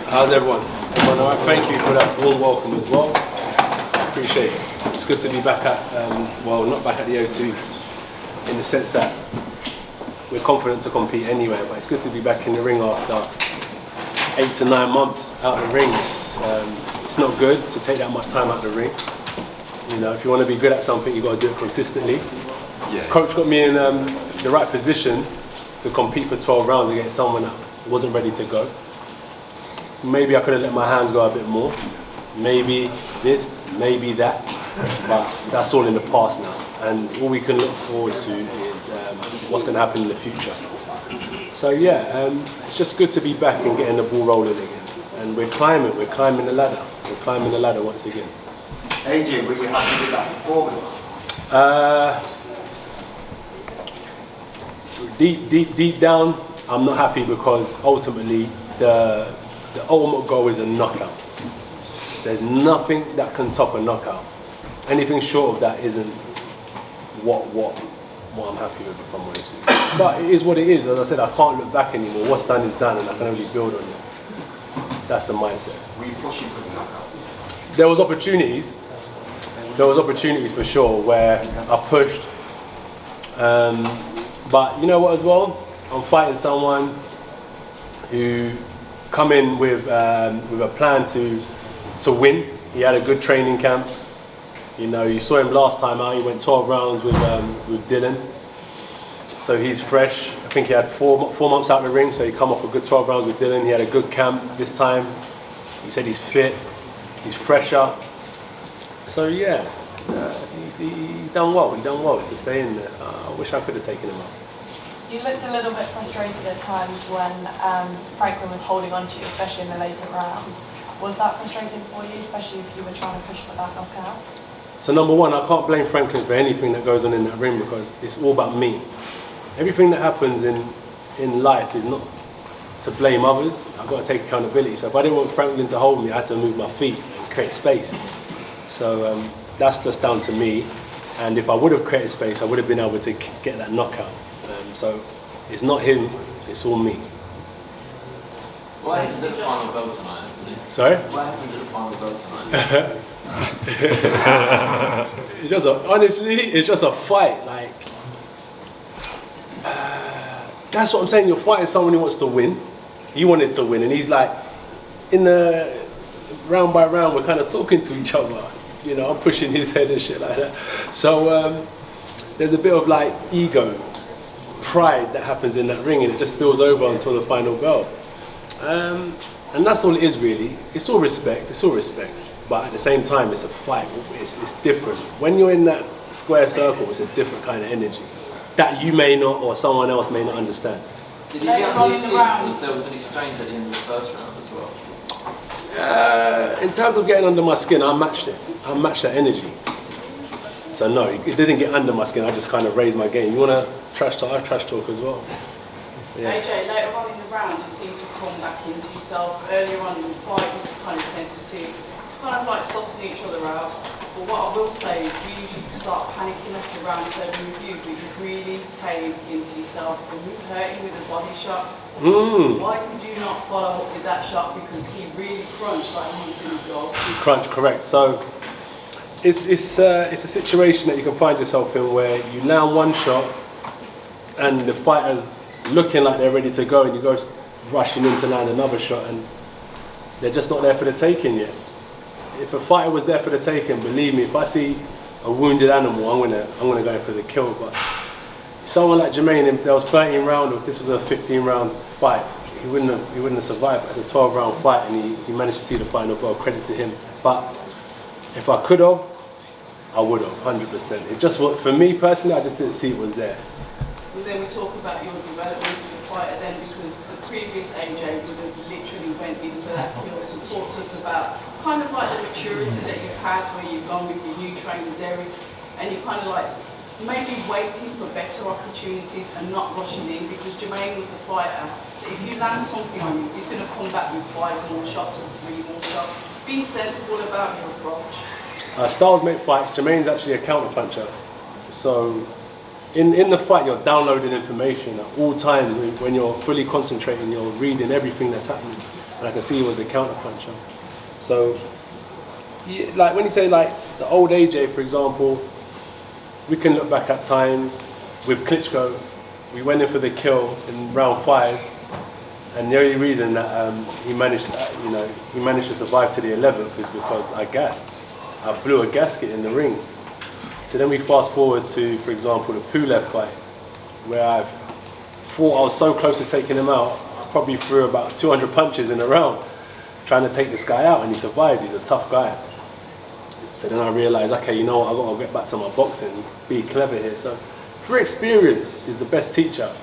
How's everyone? Everyone all right? Thank you for that warm welcome as well. Appreciate it. It's good to be back at, well, not back at the O2 in the sense that we're confident to compete anywhere, but it's good to be back in the ring after 8 to 9 months out of the ring. It's not good to take that much time out of the ring. You know, if you want to be good at something, you've got to do it consistently. Yeah. Coach got me in the right position to compete for 12 rounds against someone that wasn't ready to go. Maybe I could have let my hands go a bit more. Maybe this, maybe that. But that's all in the past now. And all we can look forward to is what's going to happen in the future. So yeah, it's just good to be back and getting the ball rolling again. And we're climbing the ladder. We're climbing the ladder once again. AJ, were you happy with that performance? Deep down, I'm not happy because ultimately the ultimate goal is a knockout. There's nothing that can top a knockout. Anything short of that isn't what I'm happy with, if I'm honest with you. But it is what it is. As I said, I can't look back anymore. What's done is done, and I can only build on it. That's the mindset. Were you pushing for the knockout? There was opportunities. There was opportunities for sure where I pushed. But you know what as well? I'm fighting someone who come in with a plan to win. He had a good training camp. You know, you saw him last time out. He went 12 rounds with Dylan. So he's fresh. I think he had four months out of the ring. So he come off a good 12 rounds with Dylan. He had a good camp this time. He said he's fit. He's fresher. So yeah, he's done well. He done well to stay in there. I wish I could have taken him out. You looked a little bit frustrated at times when Franklin was holding on to you, especially in the later rounds. Was that frustrating for you, especially if you were trying to push for that knockout? So number one, I can't blame Franklin for anything that goes on in that ring because it's all about me. Everything that happens in life is not to blame others. I've got to take accountability. So if I didn't want Franklin to hold me, I had to move my feet and create space. So that's just down to me. And if I would have created space, I would have been able to get that knockout. So it's not him, it's all me. What happened to the final vote tonight, Anthony? Sorry? What happened to the final vote tonight? Honestly, it's just a fight. Like, that's what I'm saying. You're fighting someone who wants to win. He wanted to win, and he's like, in the round by round, we're kind of talking to each other. You know, I'm pushing his head and shit like that. So there's a bit of like ego, pride that happens in that ring, and it just spills over until the final bell. And that's all it is really. It's all respect. But at the same time, it's a fight. It's different. When you're in that square circle, it's a different kind of energy that you may not, or someone else may not understand. Did you get on your skin because there was an exchange at the end of the first round as well? In terms of getting under my skin, I matched it. I matched that energy. So no, it didn't get under my skin. I just kind of raised my game. You want to trash talk? I trash talk as well. Yeah. AJ, later on in the round, you seem to come back into yourself. Earlier on in the fight, you was kind of tentative, kind of like sussing each other out. But what I will say is you usually start panicking after round 7 with you, but you really came into yourself and you hurt him with a body shot. Why did you not follow up with that shot? Because he really crunched like he was going to go. Crunch, correct. So it's a situation that you can find yourself in where you land one shot and the fighter's looking like they're ready to go, and you go rushing in to land another shot, and they're just not there for the taking yet. If a fighter was there for the taking, believe me, if I see a wounded animal, I'm gonna go for the kill. But someone like Jermaine, if there was 13 round, or if this was a 15 round fight, he wouldn't have survived. But it's a 12 round fight, and he managed to see the final bell. Credit to him. But if I could have, I would have, 100%. It just, for me personally, I just didn't see it was there. And then we talk about your development as a fighter then, because the previous AJ would have literally went into that kill. So talk to us about kind of like the maturity that you've had where you've gone with your new trainer Derek, and you kind of like maybe waiting for better opportunities and not rushing in, because Jermaine was a fighter that if you land something on him, he's going to come back with 5 more shots or 3 more shots. Being sensible about your approach. Styles make fights. Jermaine's actually a counter puncher. So in the fight, you're downloading information at all times. When you're fully concentrating, you're reading everything that's happening. and I can see he was a counter puncher. So, like when you say like the old AJ, for example, we can look back at times with Klitschko. We went in for the kill in round 5, and the only reason that he managed to survive to the 11th is because I gassed. I blew a gasket in the ring. So then we fast forward to, for example, the Pulev fight, where I thought I was so close to taking him out. I probably threw about 200 punches in a round, trying to take this guy out, and he survived. He's a tough guy. So then I realized, okay, you know what, I've got to get back to my boxing, be clever here. So through experience is the best teacher.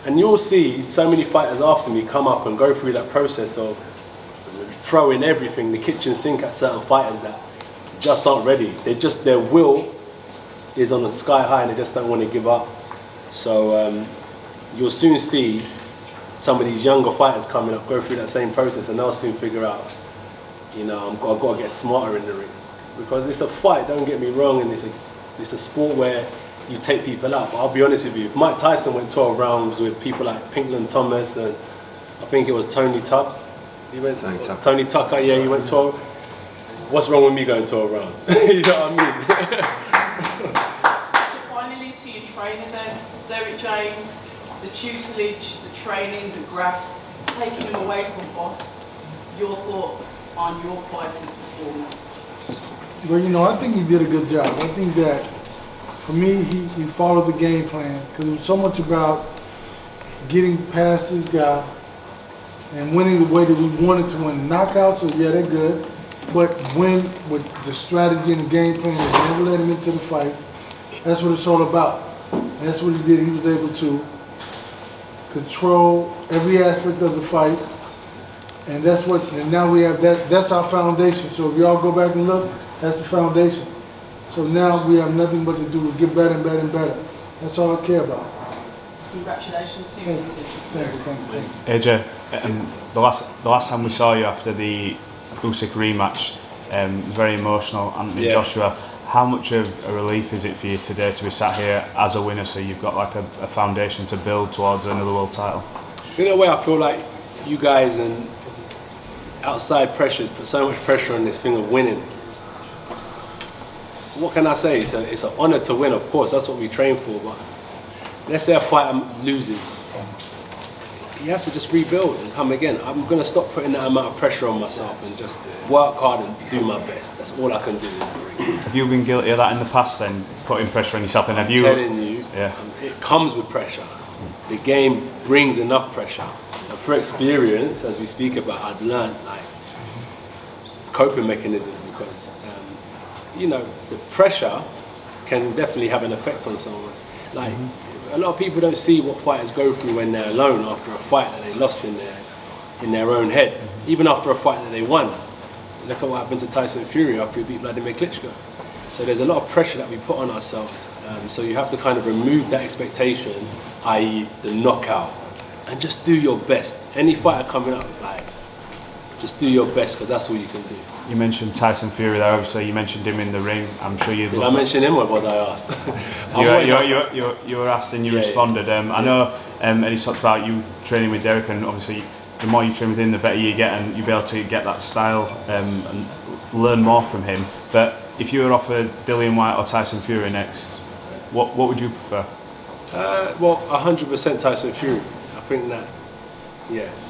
And you'll see so many fighters after me come up and go through that process of throwing everything, the kitchen sink at certain fighters that just aren't ready. Their will is on the sky high and they just don't want to give up. So you'll soon see some of these younger fighters coming up, go through that same process, and they'll soon figure out, you know, I've got to get smarter in the ring. Because it's a fight, don't get me wrong, and it's a sport where you take people out. But I'll be honest with you, if Mike Tyson went 12 rounds with people like Pinkland Thomas and I think it was Tony Tuck. Tony Tucker, yeah, he went 12. What's wrong with me going 12 rounds? You know what I mean? So finally, to your trainer then, Derek James, the tutelage, the training, the graft, taking him away from boss. Your thoughts on your fighter's performance? Well, you know, I think he did a good job. I think that, for me, he followed the game plan because it was so much about getting past this guy and winning the way that we wanted to win. Knockouts, so yeah, they're good, but win with the strategy and the game plan that never let him into the fight. That's what it's all about. And that's what he did. He was able to control every aspect of the fight. And that's what, and now we have that, that's our foundation. So if y'all go back and look, that's the foundation. So now we have nothing but to do to get better and better and better. That's all I care about. Congratulations to you. Thank you. AJ, the last time we saw you after the Usyk rematch, it was very emotional, Anthony Joshua. How much of a relief is it for you today to be sat here as a winner, so you've got like a foundation to build towards another world title? In a way, I feel like you guys and outside pressures put so much pressure on this thing of winning. What can I say? It's an honour to win, of course, that's what we train for, but let's say a fighter loses. He has to just rebuild and come again. I'm going to stop putting that amount of pressure on myself and just work hard and do my best. That's all I can do. Have you been guilty of that in the past then, putting pressure on yourself? And have you? I'm telling you, it comes with pressure. The game brings enough pressure. And for experience, as we speak about, I've learned like coping mechanisms because, you know, the pressure can definitely have an effect on someone. Like, a lot of people don't see what fighters go through when they're alone after a fight that they lost in their own head, even after a fight that they won. Look at what happened to Tyson Fury after he beat Vladimir Klitschko. So there's a lot of pressure that we put on ourselves. So you have to kind of remove that expectation, i.e. the knockout, and just do your best. Any fighter coming up, like, just do your best because that's all you can do. You mentioned Tyson Fury there, obviously you mentioned him in the ring. I'm sure you'd Did I mention him or was I asked? you were asked and you responded. I know, and he talks about you training with Derek, and obviously the more you train with him, the better you get, and you'll be able to get that style and learn more from him. But if you were offered Dillian Whyte or Tyson Fury next, what would you prefer? Well, 100% Tyson Fury. I think that,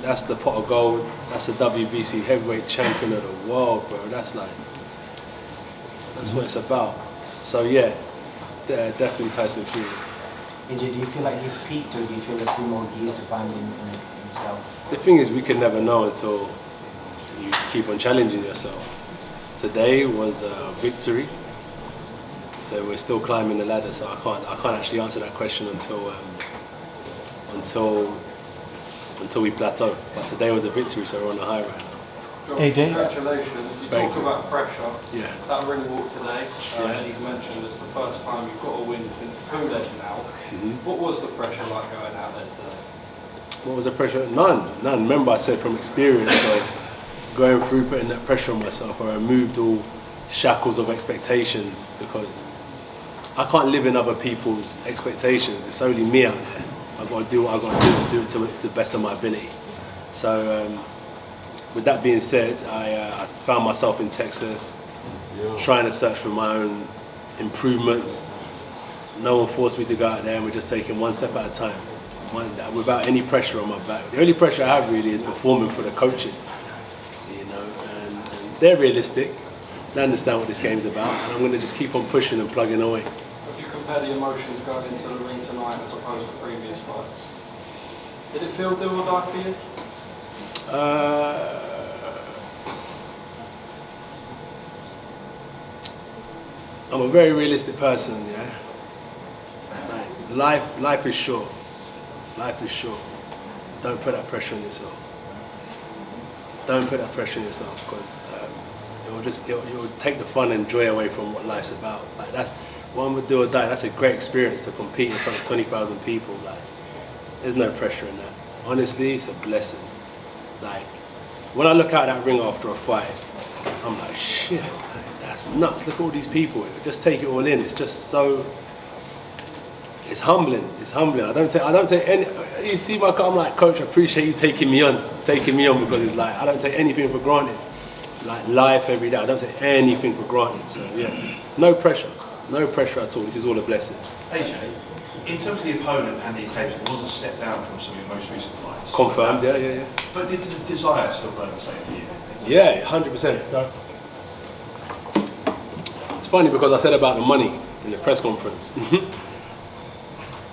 that's the pot of gold. That's the WBC heavyweight champion of the world, bro. That's what it's about. So definitely Tyson Fury. AJ, do you feel like you've peaked, or do you feel there's still more gears to find in yourself? The thing is, we can never know until you keep on challenging yourself. Today was a victory, so we're still climbing the ladder. So I can't actually answer that question until we plateau. But today was a victory, so we're on the high right now. AJ? Congratulations. You talk about pressure. Yeah. That ring walk today, and you've mentioned it's the first time you've got a win since Pulev now. What was the pressure like going out there today? What was the pressure? None. Remember I said from experience, of going through putting that pressure on myself, I removed all shackles of expectations because I can't live in other people's expectations. It's only me out there. I've got to do what I've got to do and do it to the best of my ability. So with that being said, I found myself in Texas trying to search for my own improvements. No one forced me to go out there, and we're just taking one step at a time, without any pressure on my back. The only pressure I have really is performing for the coaches, you know, and they're realistic. They understand what this game's about, and I'm going to just keep on pushing and plugging away. If you compare the emotions going into the ring tonight as opposed to previous fights, did it feel do or die for you? I'm a very realistic person, yeah. Like, life is short. Life is short. Don't put that pressure on yourself. Don't put that pressure on yourself, because it will take the fun and joy away from what life's about. Like, that's one would do or die. That's a great experience to compete in front of 20,000 people. Like, there's no pressure in that. Honestly, it's a blessing. Like, when I look out that ring after a fight, I'm like, shit, like, that's nuts. Look at all these people. Just take it all in. It's just so. It's humbling. It's humbling. I don't take any. You see my car, I'm like, coach, I appreciate you taking me on because it's like I don't take anything for granted. Like life every day, I don't take anything for granted. So yeah, no pressure at all. This is all a blessing. AJ, in terms of the opponent and the occasion, it was a step down from some of your most recent fights. Confirmed, yeah. But did the desire still burn the same for you? Yeah, 100%. It's funny because I said about the money in the press conference.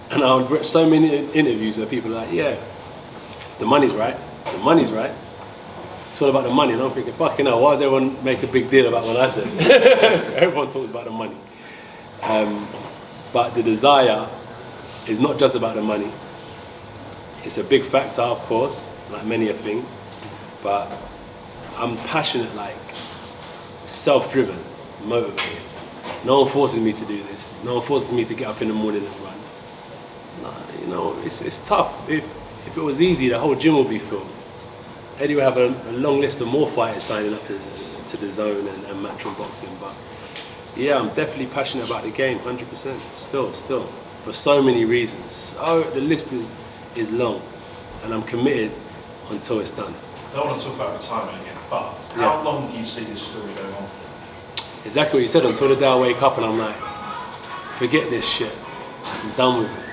And I would watch so many interviews where people are like, yeah, the money's right. It's all about the money. And I'm thinking, fucking hell, why does everyone make a big deal about what I said? Everyone talks about the money. But the desire is not just about the money. It's a big factor, of course, like many of things. But I'm passionate, like self-driven, motivated. No one forces me to do this. No one forces me to get up in the morning and run. You know, it's tough. If it was easy, the whole gym would be filled. Eddie would have a long list of more fighters signing up to the zone and matchroom boxing. But yeah, I'm definitely passionate about the game, 100%. Still, for so many reasons. So the list is long, and I'm committed until it's done. I don't want to talk about retirement again, but how long do you see this story going on for? Exactly what you said. Until the day I wake up and I'm like, forget this shit. I'm done with it.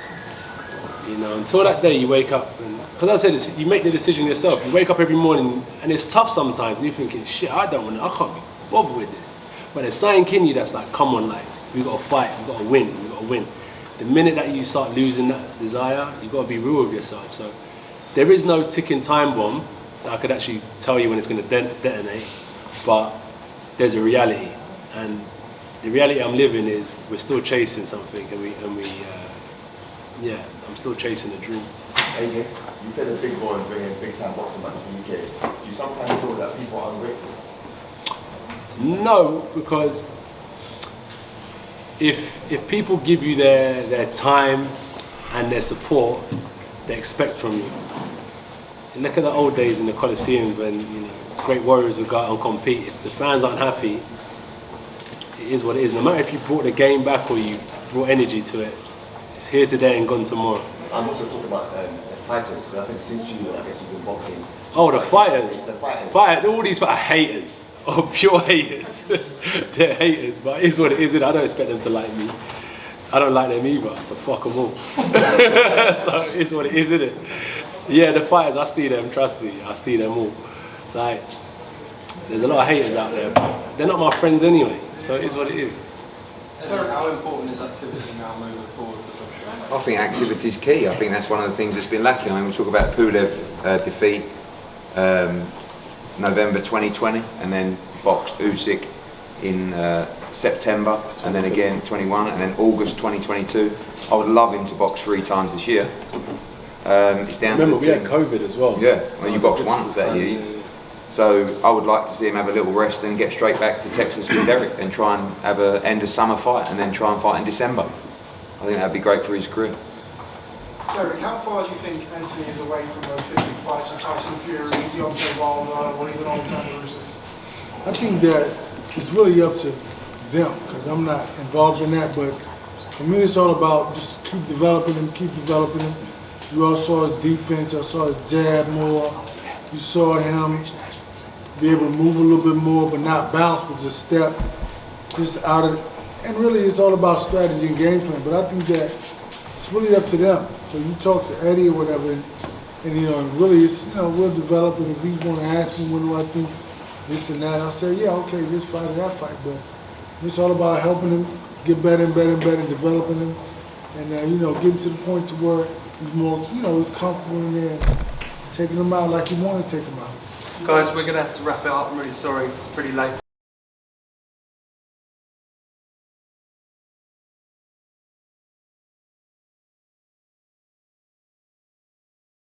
You know, until that day you wake up, because I said this, you make the decision yourself. You wake up every morning, and it's tough sometimes. And you're thinking, shit, I can't be bothered with this. But there's something in you that's like, come on, like, we got to fight, we got to win. The minute that you start losing that desire, you got to be real with yourself. So there is no ticking time bomb that I could actually tell you when it's going to detonate. But there's a reality, and the reality I'm living is we're still chasing something, yeah, I'm still chasing a dream. AJ, you played a big role in bringing big time boxing back to the UK. Do you sometimes feel that people are ungrateful? No, because if people give you their time and their support, they expect from you. And look at the old days in the Colosseums when great warriors would go out and compete. If the fans aren't happy, it is what it is. No matter if you brought the game back or you brought energy to it, it's here today and gone tomorrow. I'm also talking about the fighters, because I think since you've been boxing. Oh, the fighters. The fighters. All these haters. Oh, pure haters. They're haters, but it is what it is. I don't expect them to like me. I don't like them either, so fuck them all. So it's what it is, isn't it? Yeah, the fighters, I see them, trust me, I see them all. Like, there's a lot of haters out there, but they're not my friends anyway, so it is what it is. How important is activity now moving forward? I think activity is key. I think that's one of the things that's been lacking. I mean, we talk about Pulev defeat, November 2020, and then boxed Usyk in September, and then again 21, and then August 2022. I would love him to box 3 times this year. It's down Remember, to we had COVID as well. Yeah, well, you boxed once that year. Yeah. So I would like to see him have a little rest and get straight back to Texas with Derek and try and have an end of summer fight and then try and fight in December. I think that'd be great for his career. Derek, how far do you think Anthony is away from those big fights with Tyson Fury, Deontay Wilder, or even Alexander Usyk? I think that it's really up to them, because I'm not involved in that, but for me it's all about just keep developing him. You all saw his defense, I saw his jab more. You saw him be able to move a little bit more, but not bounce, but just step, just out of. And really, it's all about strategy and game plan. But I think that it's really up to them. So you talk to Eddie or whatever, and you know, and really, it's, you know, we'll develop. And if he want to ask me, what do I think, this and that, I'll say, yeah, okay, this fight or that fight. But it's all about helping him get better and better and better, developing him, and you know, getting to the point to where he's more, you know, he's comfortable in there, taking him out like he want to take him out. Guys, we're going to have to wrap it up. I'm really sorry. It's pretty late.